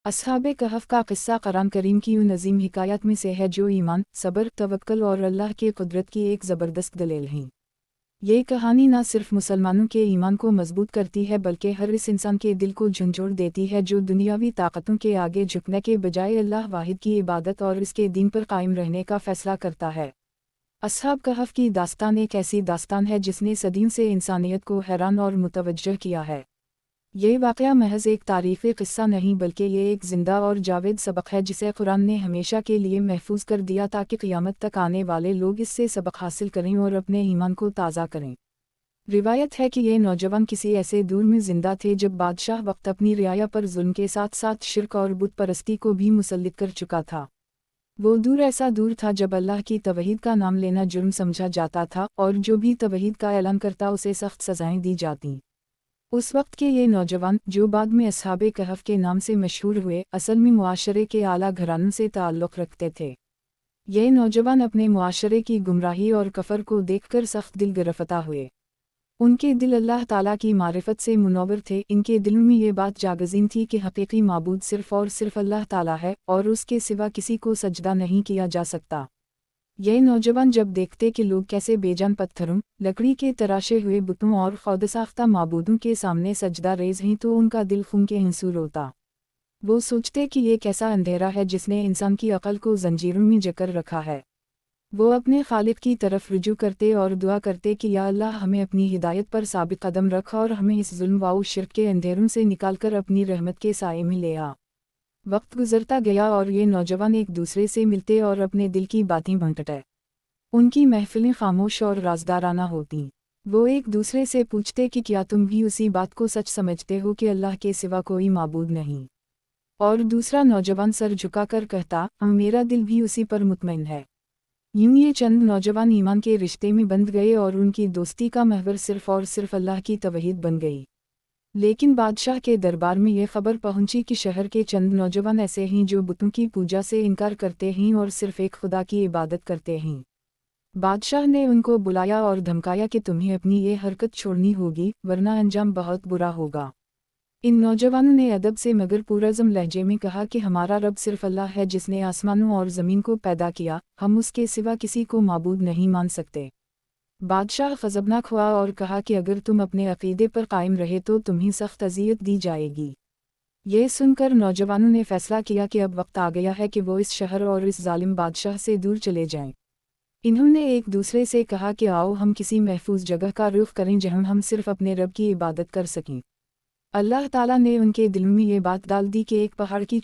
अस्हाबे कहफ का क़िस्सा कुरान करीम की उन अजीम हिकायत में से है जो ईमान, सब्र, तवक्कुल और अल्लाह की कुदरत की एक ज़बरदस्त दलील हैं। ये कहानी न सिर्फ मुसलमानों के ईमान को मजबूत करती है बल्कि हर इस इंसान के दिल को झंझोड़ देती है जो दुनियावी ताकतों के आगे झुकने के बजाय अल्लाह वाहिद की इबादत और इसके दीन पर कायम रहने का फ़ैसला करता है। अस्हाब कहफ की दास्तान एक ऐसी दास्तान है जिसने सदियों से इंसानियत को हैरान और मुतवज्जह किया है। ये वाक़या महज एक तारीख़ी क़िस्सा नहीं बल्कि ये एक ज़िंदा और जावेद सबक है जिसे कुरान ने हमेशा के लिए महफूज कर दिया ताकि क़यामत तक आने वाले लोग इससे सबक हासिल करें और अपने ईमान को ताज़ा करें। रिवायत है कि ये नौजवान किसी ऐसे दौर में ज़िंदा थे जब बादशाह वक्त अपनी रियाया पर जुल्म के साथ साथ शिर्क और बुत परस्ती को भी मुसल्लित कर चुका था। वो दूर ऐसा दूर था जब अल्लाह की तौहीद का नाम लेना जुर्म समझा जाता था और जो भी तौहीद का ऐलान करता उसे सख्त सज़ाएं दी जाती। उस वक्त के ये नौजवान जो बाद में अस्हाबे कहफ के नाम से मशहूर हुए, असल में मुआशरे के आला घरानों से ताल्लुक़ रखते थे। ये नौजवान अपने मुआशरे की गुमराही और कफर को देखकर सख्त दिल गिरफ्तार हुए। उनके दिल अल्लाह ताला की मारिफत से मुनव्वर थे। इनके दिलों में ये बात जागज़ीन थी कि हकीकी माबूद सिर्फ़ और सिर्फ अल्लाह ताला है और उसके सिवा किसी को सजदा नहीं किया जा सकता। ये नौजवान जब देखते कि लोग कैसे बेजान पत्थरों, लकड़ी के तराशे हुए बुतों और खुदसाख्ता माबूदों के सामने सजदा रेज़ हैं तो उनका दिल खून के आंसू रोता। वो सोचते कि ये कैसा अंधेरा है जिसने इंसान की अक़ल को जंजीरों में जकड़ रखा है। वो अपने खालिक की तरफ रुजू करते और दुआ करते कि या अल्लाह हमें अपनी हिदायत पर साबित कदम रख और हमें इस जुल्म व शिर्क के अंधेरों से निकालकर अपनी रहमत के साए में ले आ। वक्त गुजरता गया और ये नौजवान एक दूसरे से मिलते और अपने दिल की बातें बांटते। उनकी महफिलें खामोश और राजदाराना होती। वो एक दूसरे से पूछते कि क्या तुम भी उसी बात को सच समझते हो कि अल्लाह के सिवा कोई माबूद नहीं। और दूसरा नौजवान सर झुकाकर कहता, मेरा दिल भी उसी पर मुतमईन है। यूं ये चंद नौजवान ईमान के रिश्ते में बंध गए और उनकी दोस्ती का महवर सिर्फ और सिर्फ अल्लाह की तौहीद बन गई। लेकिन बादशाह के दरबार में यह खबर पहुंची कि शहर के चंद नौजवान ऐसे हैं जो बुतों की पूजा से इनकार करते हैं और सिर्फ एक खुदा की इबादत करते हैं। बादशाह ने उनको बुलाया और धमकाया कि तुम्हें अपनी ये हरकत छोड़नी होगी वरना अंजाम बहुत बुरा होगा। इन नौजवानों ने अदब से मगर पुरज़म लहजे में कहा कि हमारा रब सिर्फ अल्लाह है जिसने आसमानों और ज़मीन को पैदा किया, हम उसके सिवा किसी को माबूद नहीं मान सकते। बादशाह ग़ज़बनाक हुआ और कहा कि अगर तुम अपने अक़ीदे पर कायम रहे तो तुम्हें सख्त अज़ियत दी जाएगी। ये सुनकर नौजवानों ने फ़ैसला किया कि अब वक्त आ गया है कि वो इस शहर और इस जालिम बादशाह से दूर चले जाएं। इन्होंने एक दूसरे से कहा कि आओ हम किसी महफूज जगह का रुख करें जहां हम सिर्फ अपने रब की इबादत कर सकें। अल्लाह ताला ने उनके दिल में ये बात डाल दी कि एक पहाड़ की